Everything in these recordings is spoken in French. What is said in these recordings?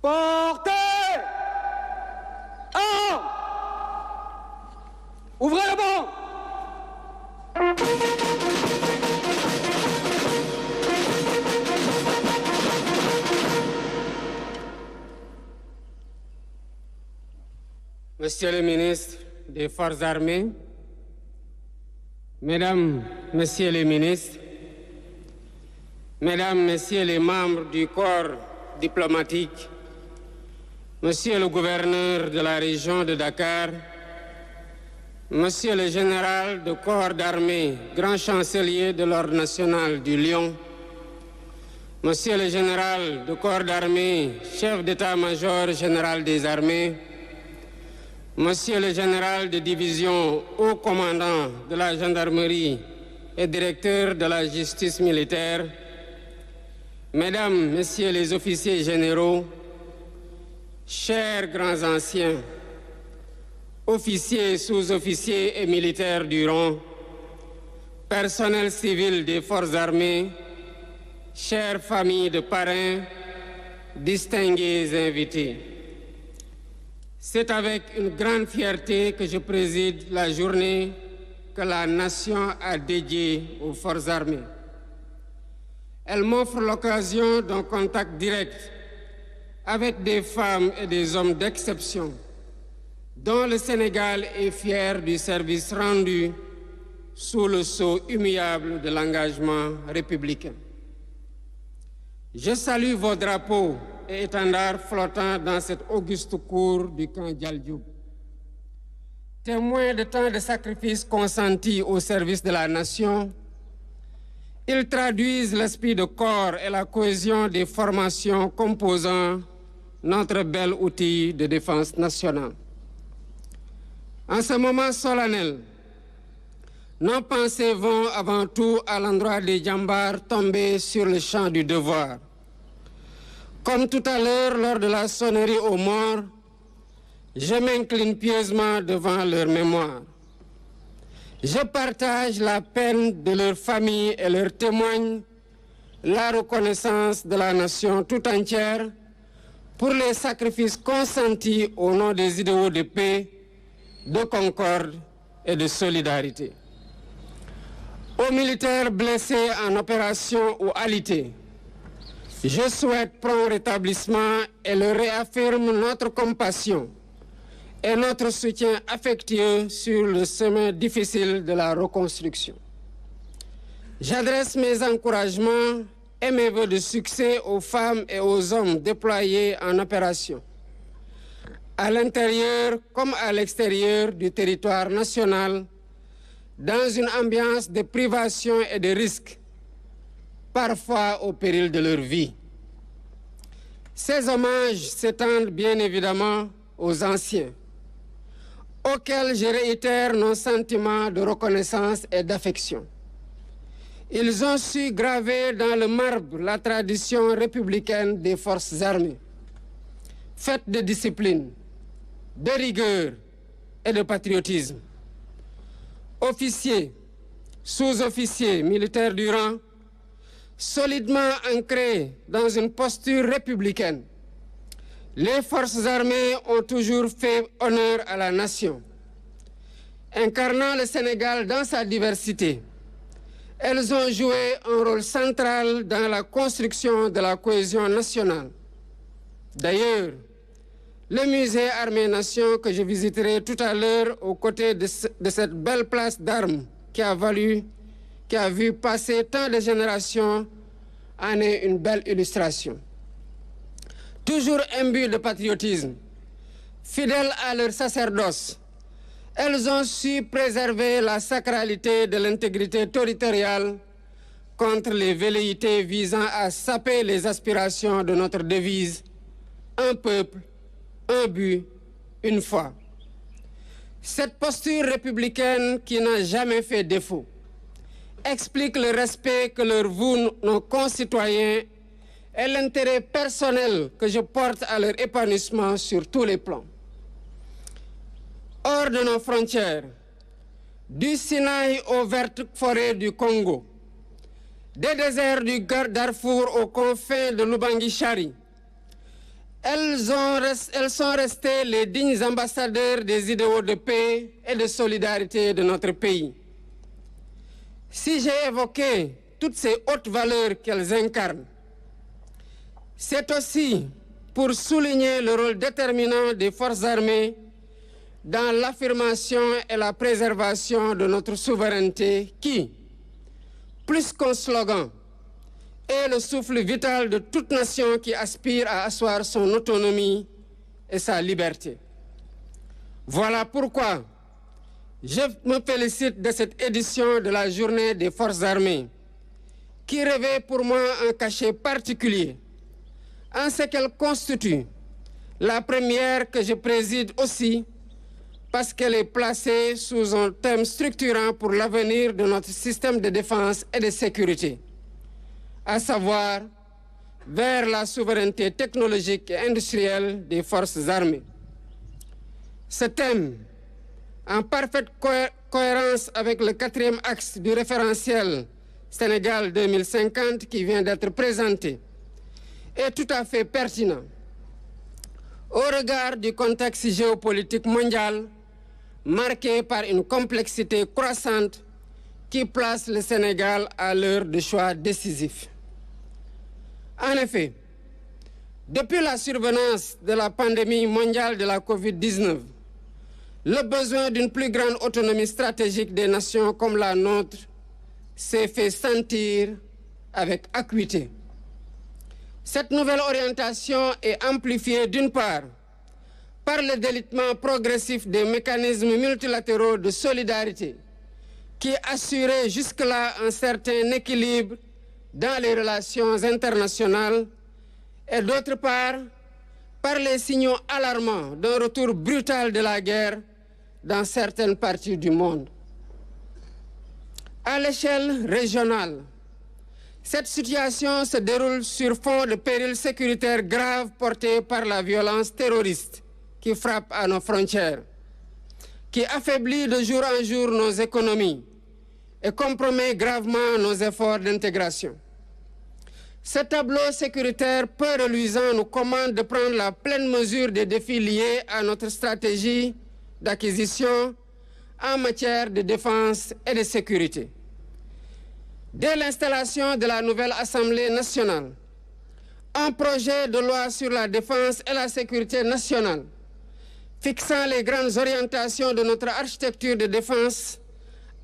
Portez! Armes! Ouvrez le banc! Monsieur le ministre des Forces armées, Mesdames, Messieurs les ministres, Mesdames, Messieurs les membres du corps diplomatique, Monsieur le gouverneur de la région de Dakar, Monsieur le général de corps d'armée, grand chancelier de l'Ordre national du Lion, Monsieur le général de corps d'armée, chef d'état-major général des armées, Monsieur le général de division, haut commandant de la gendarmerie et directeur de la justice militaire, Mesdames, Messieurs les officiers généraux, chers grands anciens, officiers, sous-officiers et militaires du rang, personnel civil des forces armées, chères familles de parrains, distingués invités. C'est avec une grande fierté que je préside la journée que la nation a dédiée aux forces armées. Elle m'offre l'occasion d'un contact direct avec des femmes et des hommes d'exception, dont le Sénégal est fier du service rendu sous le sceau immuable de l'engagement républicain. Je salue vos drapeaux et étendards flottants dans cette auguste cour du camp Dial-Dioub. Témoins de tant de sacrifices consentis au service de la nation, ils traduisent l'esprit de corps et la cohésion des formations composant notre bel outil de défense nationale. En ce moment solennel, nos pensées vont avant tout à l'endroit des djambars tombés sur le champ du devoir. Comme tout à l'heure, lors de la sonnerie aux morts, je m'incline pieusement devant leur mémoire. Je partage la peine de leur famille et leur témoigne la reconnaissance de la nation tout entière pour les sacrifices consentis au nom des idéaux de paix, de concorde et de solidarité. Aux militaires blessés en opération ou alité, je souhaite prompt rétablissement et leur réaffirme notre compassion et notre soutien affectueux sur le chemin difficile de la reconstruction. J'adresse mes encouragements et mes vœux de succès aux femmes et aux hommes déployés en opération, à l'intérieur comme à l'extérieur du territoire national, dans une ambiance de privation et de risque, parfois au péril de leur vie. Ces hommages s'étendent bien évidemment aux anciens, auxquels je réitère nos sentiments de reconnaissance et d'affection. Ils ont su graver dans le marbre la tradition républicaine des forces armées, faite de discipline, de rigueur et de patriotisme. Officiers, sous-officiers, militaires du rang, solidement ancrés dans une posture républicaine, les forces armées ont toujours fait honneur à la nation. Incarnant le Sénégal dans sa diversité, elles ont joué un rôle central dans la construction de la cohésion nationale. D'ailleurs, le musée Armée-Nation que je visiterai tout à l'heure aux côtés de cette belle place d'armes qui a vu passer tant de générations en est une belle illustration. Toujours imbues de patriotisme, fidèles à leur sacerdoce, elles ont su préserver la sacralité de l'intégrité territoriale contre les velléités visant à saper les aspirations de notre devise « Un peuple, un but, une foi ». Cette posture républicaine qui n'a jamais fait défaut explique le respect que leur vouent nos concitoyens et l'intérêt personnel que je porte à leur épanouissement sur tous les plans. Hors de nos frontières, du Sinaï aux vertes forêts du Congo, des déserts du Darfour aux confins de l'Ubangi-Chari, Elles sont restées les dignes ambassadeurs des idéaux de paix et de solidarité de notre pays. Si j'ai évoqué toutes ces hautes valeurs qu'elles incarnent, c'est aussi pour souligner le rôle déterminant des forces armées dans l'affirmation et la préservation de notre souveraineté qui, plus qu'un slogan, est le souffle vital de toute nation qui aspire à asseoir son autonomie et sa liberté. Voilà pourquoi je me félicite de cette édition de la Journée des Forces armées, qui revêt pour moi un cachet particulier, en ce qu'elle constitue la première que je préside aussi, parce qu'elle est placée sous un thème structurant pour l'avenir de notre système de défense et de sécurité, à savoir vers la souveraineté technologique et industrielle des forces armées. Ce thème, en parfaite cohérence avec le 4e axe du référentiel Sénégal 2050 qui vient d'être présenté, est tout à fait pertinent au regard du contexte géopolitique mondial marqué par une complexité croissante qui place le Sénégal à l'heure de choix décisifs. En effet, depuis la survenance de la pandémie mondiale de la COVID-19, le besoin d'une plus grande autonomie stratégique des nations comme la nôtre s'est fait sentir avec acuité. Cette nouvelle orientation est amplifiée d'une part par le délitement progressif des mécanismes multilatéraux de solidarité qui assuraient jusque-là un certain équilibre dans les relations internationales et d'autre part par les signaux alarmants d'un retour brutal de la guerre dans certaines parties du monde. À l'échelle régionale, cette situation se déroule sur fond de périls sécuritaires graves portés par la violence terroriste qui frappe à nos frontières, qui affaiblit de jour en jour nos économies et compromet gravement nos efforts d'intégration. Ce tableau sécuritaire peu reluisant nous commande de prendre la pleine mesure des défis liés à notre stratégie d'acquisition en matière de défense et de sécurité. Dès l'installation de la nouvelle Assemblée nationale, un projet de loi sur la défense et la sécurité nationale, fixant les grandes orientations de notre architecture de défense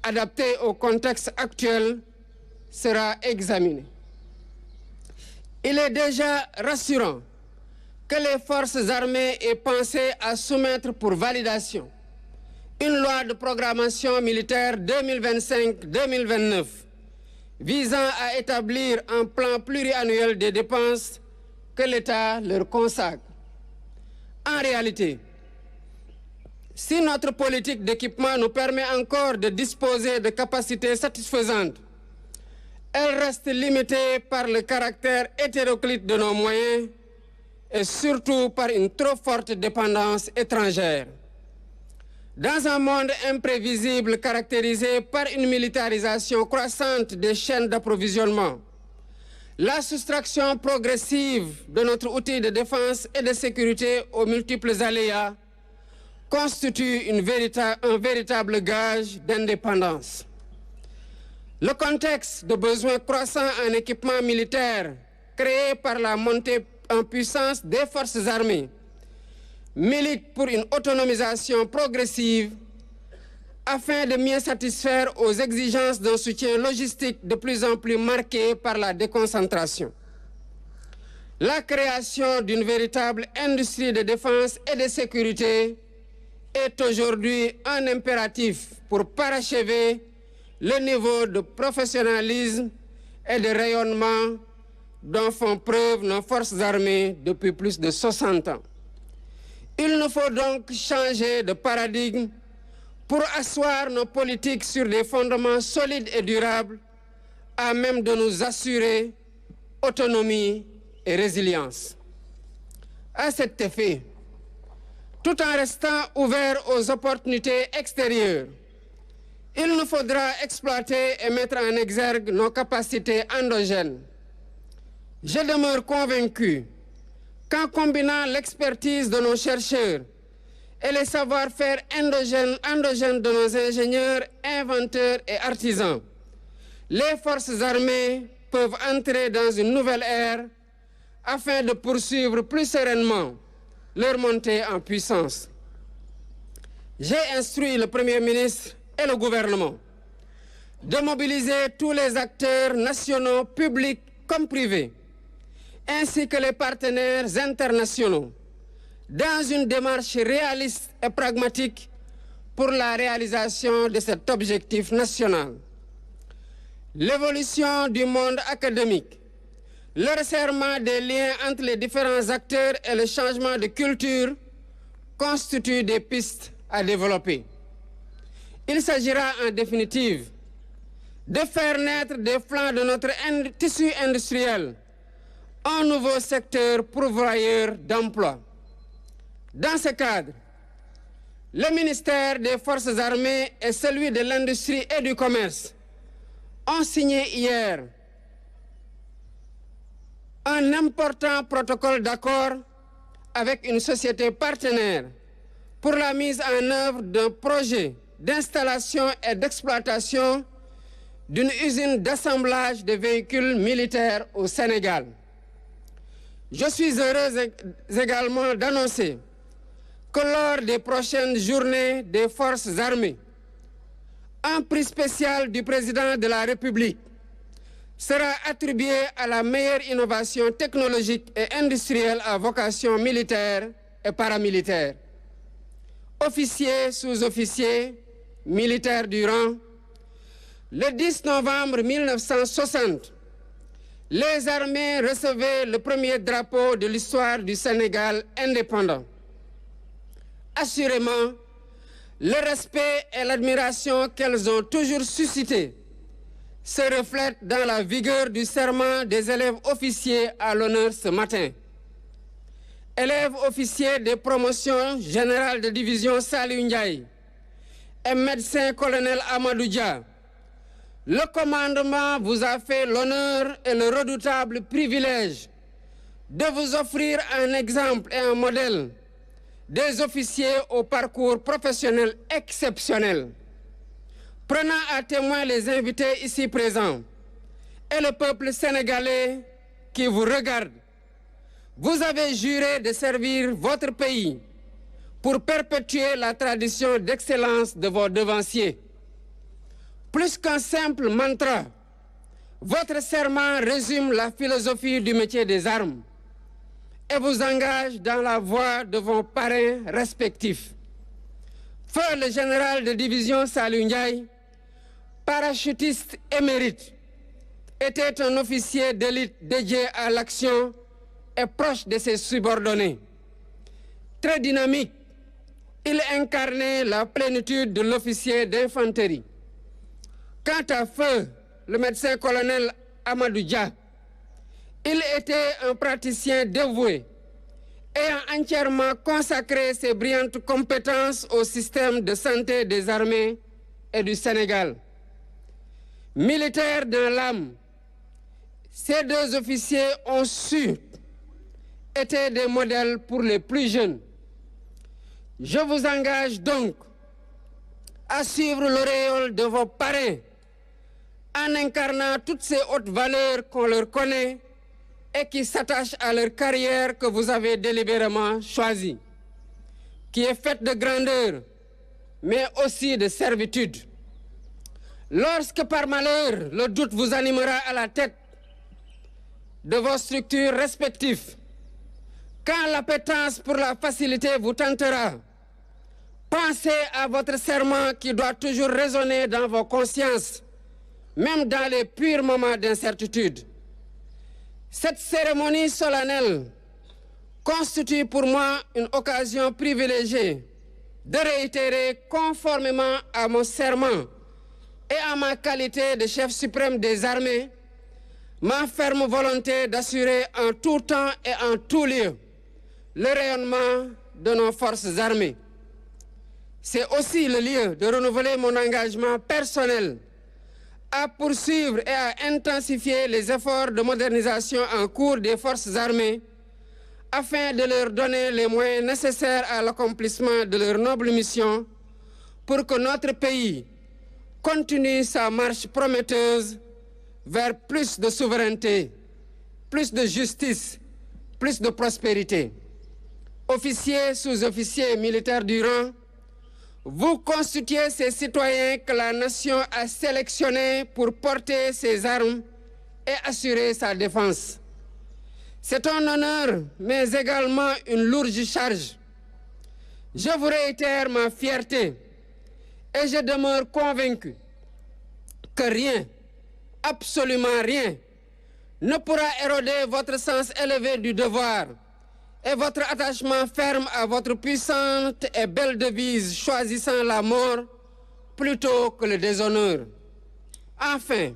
adaptée au contexte actuel, sera examiné. Il est déjà rassurant que les forces armées aient pensé à soumettre pour validation une loi de programmation militaire 2025-2029 visant à établir un plan pluriannuel des dépenses que l'État leur consacre. En réalité, si notre politique d'équipement nous permet encore de disposer de capacités satisfaisantes, elle reste limitée par le caractère hétéroclite de nos moyens et surtout par une trop forte dépendance étrangère. Dans un monde imprévisible caractérisé par une militarisation croissante des chaînes d'approvisionnement, la soustraction progressive de notre outil de défense et de sécurité aux multiples aléas constitue un véritable gage d'indépendance. Le contexte de besoins croissants en équipement militaire créé par la montée en puissance des forces armées milite pour une autonomisation progressive afin de mieux satisfaire aux exigences d'un soutien logistique de plus en plus marqué par la déconcentration. La création d'une véritable industrie de défense et de sécurité est aujourd'hui un impératif pour parachever le niveau de professionnalisme et de rayonnement dont font preuve nos forces armées depuis plus de 60 ans. Il nous faut donc changer de paradigme pour asseoir nos politiques sur des fondements solides et durables à même de nous assurer autonomie et résilience. À cet effet, tout en restant ouvert aux opportunités extérieures, il nous faudra exploiter et mettre en exergue nos capacités endogènes. Je demeure convaincu qu'en combinant l'expertise de nos chercheurs et les savoir-faire endogènes de nos ingénieurs, inventeurs et artisans, les forces armées peuvent entrer dans une nouvelle ère afin de poursuivre plus sereinement leur montée en puissance. J'ai instruit le Premier ministre et le gouvernement de mobiliser tous les acteurs nationaux, publics comme privés, ainsi que les partenaires internationaux, dans une démarche réaliste et pragmatique pour la réalisation de cet objectif national. L'évolution du monde académique, le resserrement des liens entre les différents acteurs et le changement de culture constituent des pistes à développer. Il s'agira en définitive de faire naître des flancs de notre tissu industriel un nouveau secteur pourvoyeur d'emplois. Dans ce cadre, le ministère des Forces armées et celui de l'Industrie et du Commerce ont signé hier un important protocole d'accord avec une société partenaire pour la mise en œuvre d'un projet d'installation et d'exploitation d'une usine d'assemblage de véhicules militaires au Sénégal. Je suis heureuse également d'annoncer que lors des prochaines journées des forces armées, un prix spécial du président de la République sera attribué à la meilleure innovation technologique et industrielle à vocation militaire et paramilitaire. Officiers, sous-officiers, militaires du rang, le 10 novembre 1960, les armées recevaient le premier drapeau de l'histoire du Sénégal indépendant. Assurément, le respect et l'admiration qu'elles ont toujours suscités se reflètent dans la vigueur du serment des élèves officiers à l'honneur ce matin. Élèves officiers des promotions générales de division Saliou Ndiaye et médecin colonel Amadou Dia, le commandement vous a fait l'honneur et le redoutable privilège de vous offrir un exemple et un modèle des officiers au parcours professionnel exceptionnel. Prenant à témoin les invités ici présents et le peuple sénégalais qui vous regarde, vous avez juré de servir votre pays pour perpétuer la tradition d'excellence de vos devanciers. Plus qu'un simple mantra, votre serment résume la philosophie du métier des armes et vous engage dans la voie de vos parrains respectifs. Feu le général de division Saliou Ndiaye, parachutiste émérite, était un officier d'élite dédié à l'action et proche de ses subordonnés. Très dynamique, il incarnait la plénitude de l'officier d'infanterie. Quant à Feu, le médecin-colonel Amadou Dia, il était un praticien dévoué, ayant entièrement consacré ses brillantes compétences au système de santé des armées et du Sénégal. Militaires dans l'âme, ces deux officiers ont su être des modèles pour les plus jeunes. Je vous engage donc à suivre l'auréole de vos parrains en incarnant toutes ces hautes valeurs qu'on leur connaît et qui s'attachent à leur carrière que vous avez délibérément choisie, qui est faite de grandeur, mais aussi de servitude. Lorsque par malheur, le doute vous animera à la tête de vos structures respectives, quand l'appétence pour la facilité vous tentera, pensez à votre serment qui doit toujours résonner dans vos consciences, même dans les purs moments d'incertitude. Cette cérémonie solennelle constitue pour moi une occasion privilégiée de réitérer conformément à mon serment et à ma qualité de chef suprême des armées, ma ferme volonté d'assurer en tout temps et en tout lieu le rayonnement de nos forces armées. C'est aussi le lieu de renouveler mon engagement personnel à poursuivre et à intensifier les efforts de modernisation en cours des forces armées afin de leur donner les moyens nécessaires à l'accomplissement de leur noble mission pour que notre pays continue sa marche prometteuse vers plus de souveraineté, plus de justice, plus de prospérité. Officiers, sous-officiers, militaires du rang, vous constituez ces citoyens que la nation a sélectionnés pour porter ses armes et assurer sa défense. C'est un honneur, mais également une lourde charge. Je vous réitère ma fierté et je demeure convaincu que rien, absolument rien, ne pourra éroder votre sens élevé du devoir et votre attachement ferme à votre puissante et belle devise choisissant la mort plutôt que le déshonneur. Enfin,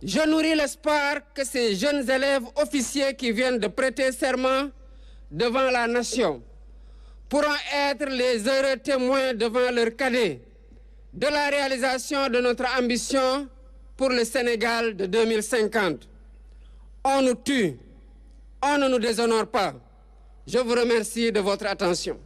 je nourris l'espoir que ces jeunes élèves officiers qui viennent de prêter serment devant la nation pourront être les heureux témoins devant leurs cadets de la réalisation de notre ambition pour le Sénégal de 2050. On nous tue, on ne nous déshonore pas. Je vous remercie de votre attention.